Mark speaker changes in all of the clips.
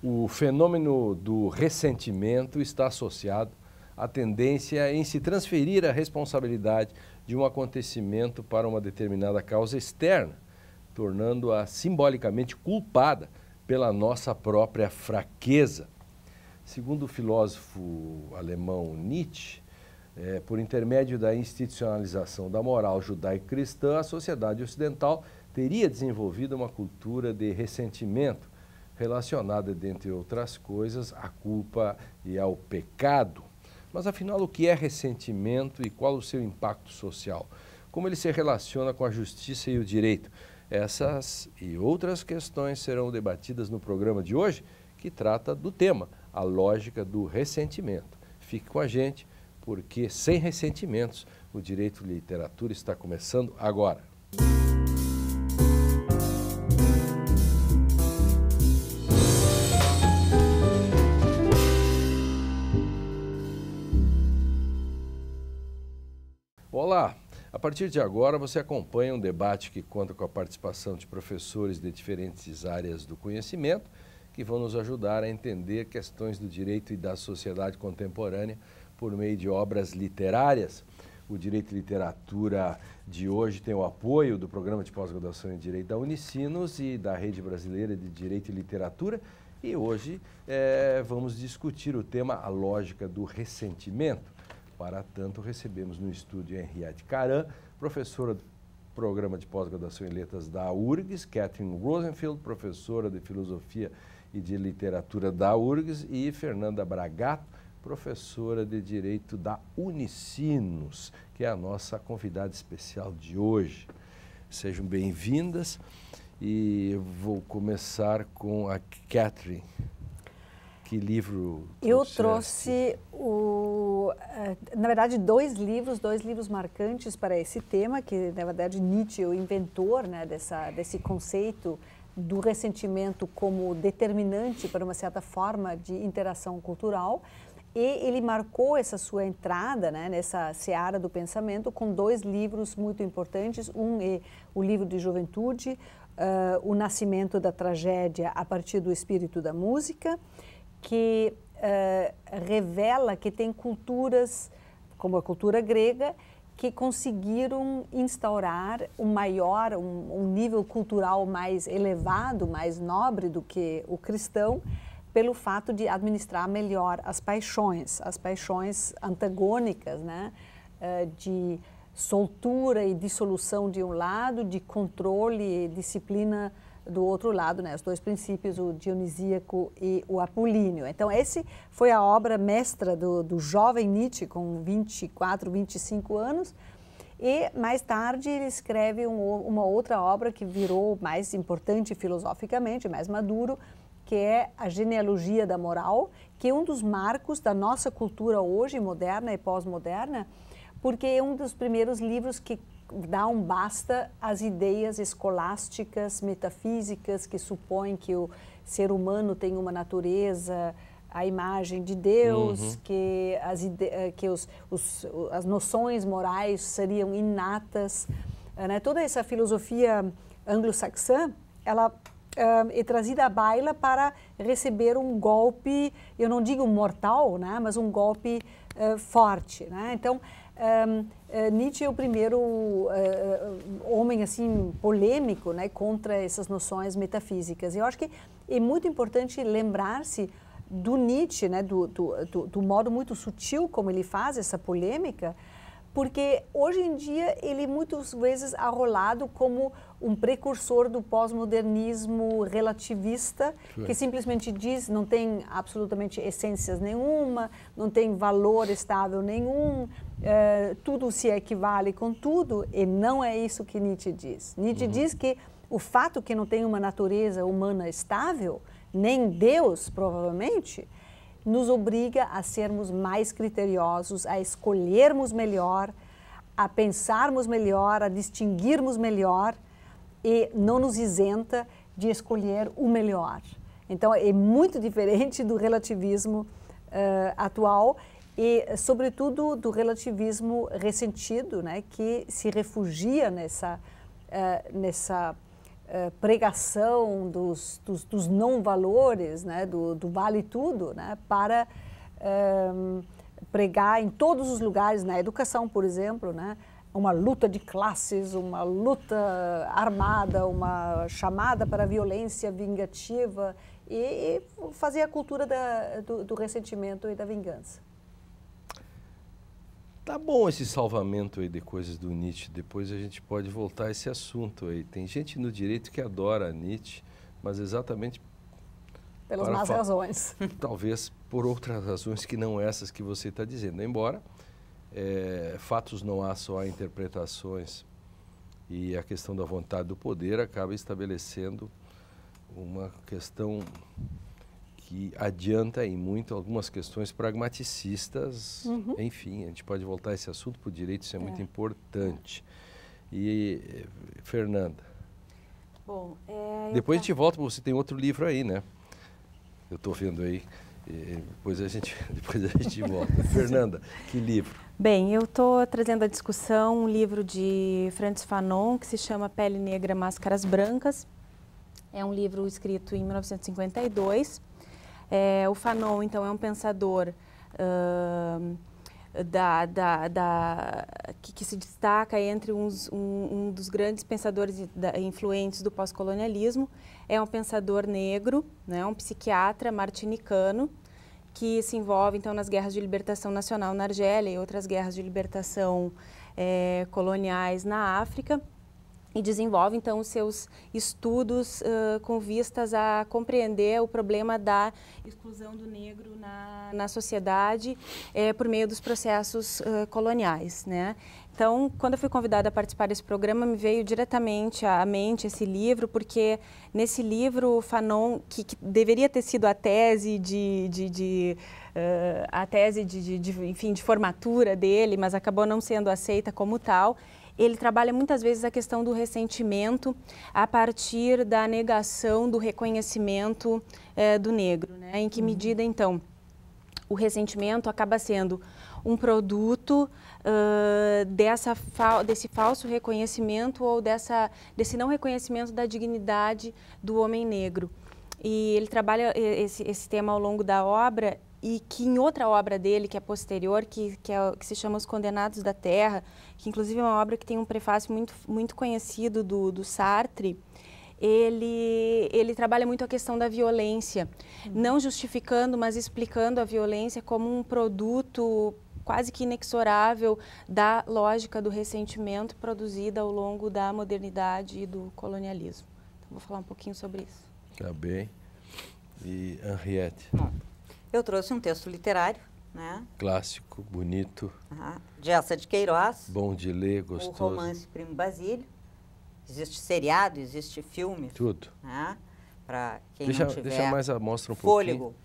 Speaker 1: O fenômeno do ressentimento está associado à tendência em se transferir a responsabilidade de um acontecimento para uma determinada causa externa, tornando-a simbolicamente culpada pela nossa própria fraqueza. Segundo o filósofo alemão Nietzsche, por intermédio da institucionalização da moral judaico-cristã, a sociedade ocidental teria desenvolvido uma cultura de ressentimento, relacionada, dentre outras coisas, à culpa e ao pecado. Mas, afinal, o que é ressentimento e qual o seu impacto social? Como ele se relaciona com a justiça e o direito? Essas e outras questões serão debatidas no programa de hoje, que trata do tema, a lógica do ressentimento. Fique com a gente, porque sem ressentimentos, o Direito de Literatura está começando agora. Olá! A partir de agora você acompanha um debate que conta com a participação de professores de diferentes áreas do conhecimento que vão nos ajudar a entender questões do direito e da sociedade contemporânea por meio de obras literárias. O Direito e Literatura de hoje tem o apoio do Programa de Pós-Graduação em Direito da Unicinos e da Rede Brasileira de Direito e Literatura. E hoje vamos discutir o tema A Lógica do Ressentimento. Para tanto, recebemos no estúdio Henriette Caram, professora do Programa de Pós-Graduação em Letras da URGS, Catherine Rosenfield, professora de Filosofia e de Literatura da URGS, e Fernanda Bragato, professora de Direito da Unicinos, que é a nossa convidada especial de hoje. Sejam bem-vindas e eu vou começar com a Catherine. Que livro
Speaker 2: eu trouxe, na verdade, dois livros marcantes para esse tema, que, na verdade, Nietzsche é o inventor, né, desse conceito do ressentimento como determinante para uma certa forma de interação cultural. E ele marcou essa sua entrada, né, nessa seara do pensamento com dois livros muito importantes. Um é o livro de juventude, O Nascimento da Tragédia a partir do Espírito da Música, que revela que tem culturas, como a cultura grega, que conseguiram instaurar um nível cultural mais elevado, mais nobre do que o cristão, pelo fato de administrar melhor as paixões antagônicas, né? De soltura e dissolução de um lado, de controle e disciplina do outro lado, né? Os dois princípios, o dionisíaco e o apolíneo. Então, esse foi a obra mestra do jovem Nietzsche, com 24, 25 anos, e mais tarde ele escreve uma outra obra que virou mais importante filosoficamente, mais maduro, que é a Genealogia da Moral, que é um dos marcos da nossa cultura hoje, moderna e pós-moderna, porque é um dos primeiros livros que dá um basta às ideias escolásticas, metafísicas, que supõem que o ser humano tem uma natureza, a imagem de Deus, que as noções morais seriam inatas. Né? Toda essa filosofia anglo-saxã, ela é trazida à baila para receber um golpe, eu não digo mortal, né? Mas um golpe forte. Né? Então, Nietzsche é o primeiro homem assim polêmico, né, contra essas noções metafísicas. Eu acho que é muito importante lembrar-se do Nietzsche, né, do modo muito sutil como ele faz essa polêmica, porque hoje em dia ele muitas vezes é arrolado como um precursor do pós-modernismo relativista, que simplesmente diz não tem absolutamente essências nenhuma, não tem valor estável nenhum, tudo se equivale com tudo, e não é isso que Nietzsche diz. Nietzsche diz que o fato que não tem uma natureza humana estável, nem Deus provavelmente, nos obriga a sermos mais criteriosos, a escolhermos melhor, a pensarmos melhor, a distinguirmos melhor, e não nos isenta de escolher o melhor. Então, é muito diferente do relativismo atual e, sobretudo, do relativismo ressentido, né, que se refugia nessa pregação dos não-valores, né, do vale tudo, né, para pregar em todos os lugares, na educação, por exemplo, né, uma luta de classes, uma luta armada, uma chamada para a violência vingativa e fazer a cultura do ressentimento e da vingança.
Speaker 1: Tá bom esse salvamento aí de coisas do Nietzsche, depois a gente pode voltar a esse assunto aí. Tem gente no direito que adora Nietzsche, mas exatamente
Speaker 2: pelas más razões.
Speaker 1: Talvez por outras razões que não essas que você está dizendo. Embora fatos não há, só há interpretações, e a questão da vontade do poder acaba estabelecendo uma questão que adianta em muito algumas questões pragmaticistas. Enfim, a gente pode voltar a esse assunto, para o direito isso é muito importante. E, Fernanda,
Speaker 3: bom,
Speaker 1: depois a gente volta, você tem outro livro aí, né? Eu estou vendo aí, depois a gente volta. Fernanda, que livro?
Speaker 3: Bem, eu estou trazendo à discussão um livro de Frantz Fanon, que se chama Pele Negra, Máscaras Brancas. É um livro escrito em 1952. O Fanon, então, é um pensador que se destaca entre um dos grandes pensadores influentes do pós-colonialismo. É um pensador negro, né, um psiquiatra martinicano, que se envolve, então, nas guerras de libertação nacional na Argélia e outras guerras de libertação coloniais na África, e desenvolve, então, os seus estudos com vistas a compreender o problema da exclusão do negro na sociedade por meio dos processos coloniais, né? Então, quando eu fui convidada a participar desse programa, me veio diretamente à mente esse livro, porque nesse livro, Fanon, que deveria ter sido a tese enfim, de formatura dele, mas acabou não sendo aceita como tal, ele trabalha muitas vezes a questão do ressentimento a partir da negação do reconhecimento do negro, né? Em que medida, então, o ressentimento acaba sendo um produto desse falso reconhecimento ou desse não reconhecimento da dignidade do homem negro. E ele trabalha esse tema ao longo da obra, e que em outra obra dele, que é posterior, que se chama Os Condenados da Terra, que inclusive é uma obra que tem um prefácio muito conhecido do Sartre, ele trabalha muito a questão da violência, não justificando, mas explicando a violência como um produto quase que inexorável da lógica do ressentimento produzida ao longo da modernidade e do colonialismo. Então, vou falar um pouquinho sobre isso.
Speaker 1: Tá bem. E Henriette?
Speaker 4: Bom, eu trouxe um texto literário, né?
Speaker 1: Clássico, bonito.
Speaker 4: De Eça de Queiroz.
Speaker 1: Bom de ler, gostoso.
Speaker 4: O romance Primo Basílio. Existe seriado, existe filme.
Speaker 1: Tudo.
Speaker 4: Né? Para quem
Speaker 1: deixa,
Speaker 4: não tiver
Speaker 1: deixa mais mostra um
Speaker 4: fôlego
Speaker 1: pouquinho.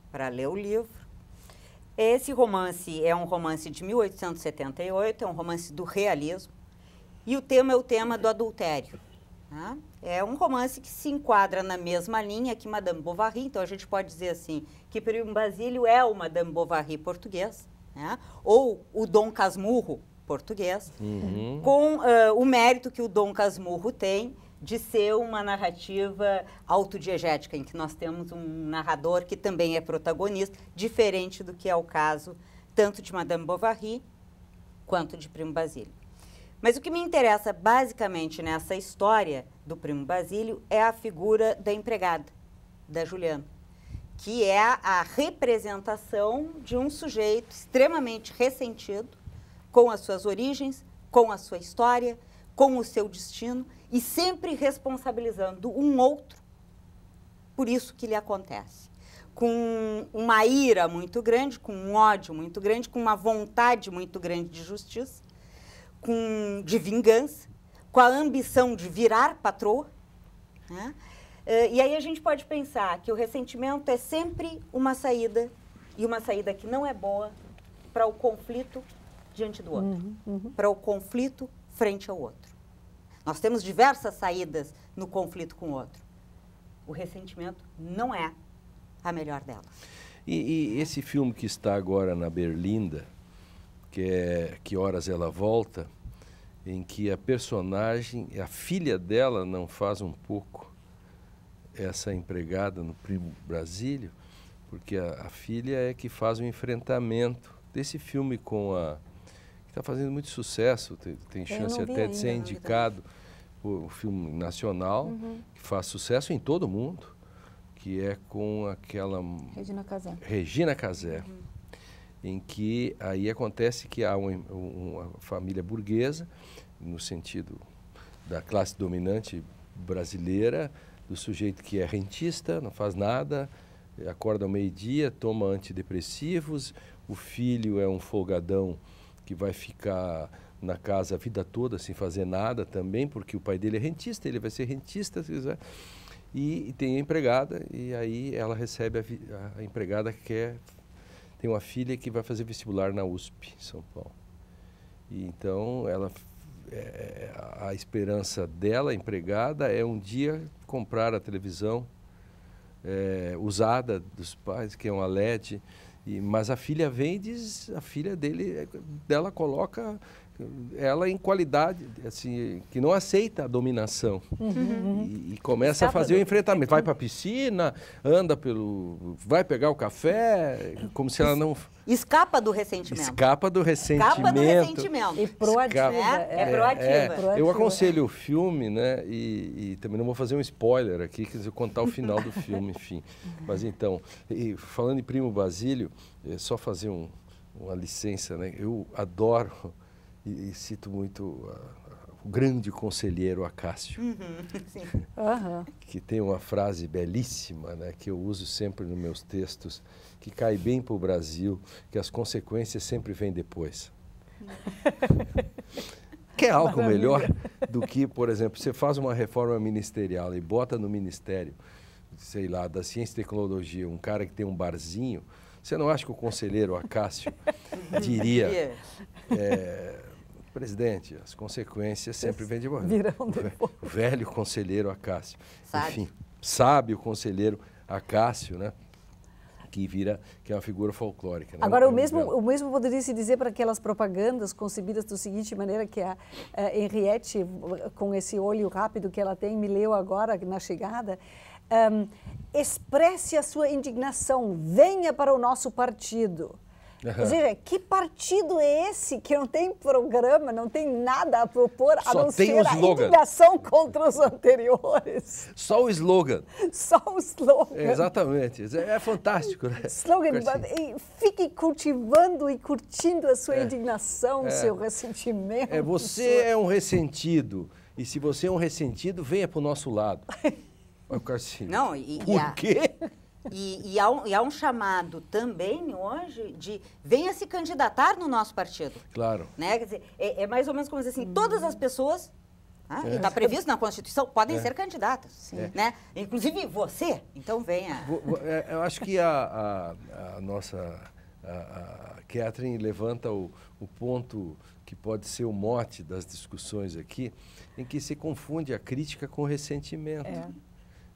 Speaker 4: Para ler o livro. Esse romance é um romance de 1878, é um romance do realismo. E o tema é o tema do adultério. Né? É um romance que se enquadra na mesma linha que Madame Bovary, então a gente pode dizer assim, que Primo Basílio é o Madame Bovary português, né? Ou o Dom Casmurro português, com o mérito que o Dom Casmurro tem de ser uma narrativa autodiegética, em que nós temos um narrador que também é protagonista, diferente do que é o caso tanto de Madame Bovary quanto de Primo Basílio. Mas o que me interessa basicamente nessa história do Primo Basílio é a figura da empregada, da Juliana, que é a representação de um sujeito extremamente ressentido com as suas origens, com a sua história, com o seu destino e sempre responsabilizando um outro por isso que lhe acontece. Com uma ira muito grande, com um ódio muito grande, com uma vontade muito grande de justiça, de vingança, com a ambição de virar patroa, né? E aí a gente pode pensar que o ressentimento é sempre uma saída, e uma saída que não é boa, para o conflito diante do outro, para o conflito frente ao outro. Nós temos diversas saídas no conflito com o outro. O ressentimento não é a melhor delas.
Speaker 1: E esse filme que está agora na Berlinda, que é Que Horas Ela Volta, em que a personagem, a filha dela não faz um pouco essa empregada no Primo Basílio, porque a filha é que faz o enfrentamento desse filme com a... que está fazendo muito sucesso, tem chance até de ser indicado o filme nacional, que faz sucesso em todo mundo, que é com aquela... Regina Casé. Em que aí acontece que há uma família burguesa, no sentido da classe dominante brasileira, do sujeito que é rentista, não faz nada, acorda ao meio-dia, toma antidepressivos, o filho é um folgadão que vai ficar na casa a vida toda sem fazer nada também, porque o pai dele é rentista, ele vai ser rentista, se quiser. E tem a empregada, e aí ela recebe a empregada que tem uma filha que vai fazer vestibular na USP, em São Paulo. E então, a esperança dela, empregada, é um dia comprar a televisão usada dos pais, que é uma LED, mas a filha vem e diz, a filha dela coloca ela em qualidade, assim, que não aceita a dominação. E começa a fazer o enfrentamento. Vai para a piscina, vai pegar o café, como se ela não...
Speaker 4: Escapa do ressentimento.
Speaker 1: Escapa do ressentimento.
Speaker 4: Escapa do ressentimento.
Speaker 2: E proativa.
Speaker 4: Proativa.
Speaker 1: Eu aconselho o filme, né? E também não vou fazer um spoiler aqui, quer dizer, contar o final do filme, enfim. Mas então, falando em Primo Basílio, só fazer uma licença, né? Eu adoro... E cito muito o grande conselheiro Acácio, que tem uma frase belíssima, né, que eu uso sempre nos meus textos, que cai bem para o Brasil, que as consequências sempre vêm depois. Quer algo melhor do que, por exemplo, você faz uma reforma ministerial e bota no ministério, sei lá, da ciência e tecnologia, um cara que tem um barzinho, você não acha que o conselheiro Acácio diria... Presidente, as consequências sempre vêm de você. O velho conselheiro Acácio. Enfim, sabe o conselheiro Acácio, né? Que é uma figura folclórica. Né?
Speaker 2: Agora, o mesmo poderia se dizer para aquelas propagandas concebidas da seguinte maneira, que a Henriette, com esse olho rápido que ela tem, me leu agora na chegada, expresse a sua indignação, venha para o nosso partido. Ou seja, que partido é esse que não tem programa, não tem nada a propor, a não ser a indignação contra os anteriores?
Speaker 1: Só o slogan.
Speaker 2: Só o slogan.
Speaker 1: Exatamente. É fantástico, né?
Speaker 2: Slogan, fique cultivando e curtindo a sua indignação, seu ressentimento.
Speaker 1: Você é um ressentido, e se você é um ressentido, venha para o nosso lado. Vai ficar assim.
Speaker 4: Não,
Speaker 1: por quê?
Speaker 4: E há um chamado também hoje de venha se candidatar no nosso partido.
Speaker 1: Claro.
Speaker 4: Né? Quer dizer, é mais ou menos como dizer assim, todas as pessoas, e está previsto na Constituição, podem ser candidatas. Né? Inclusive você, então venha.
Speaker 1: Eu acho que a nossa Catherine levanta o ponto que pode ser o mote das discussões aqui, em que se confunde a crítica com o ressentimento.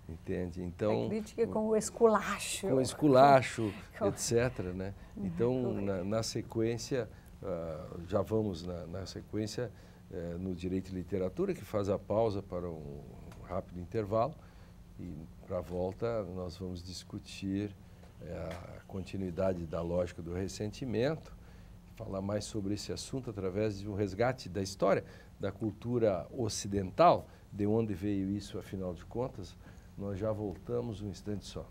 Speaker 1: Entende? Então,
Speaker 2: a crítica com o esculacho.
Speaker 1: Com o esculacho, etc. Né? Então, na sequência, já vamos na sequência no Direito e Literatura, que faz a pausa para um rápido intervalo. E, para a volta, nós vamos discutir a continuidade da lógica do ressentimento, falar mais sobre esse assunto através de um resgate da história, da cultura ocidental, de onde veio isso, afinal de contas. Nós já voltamos um instante só.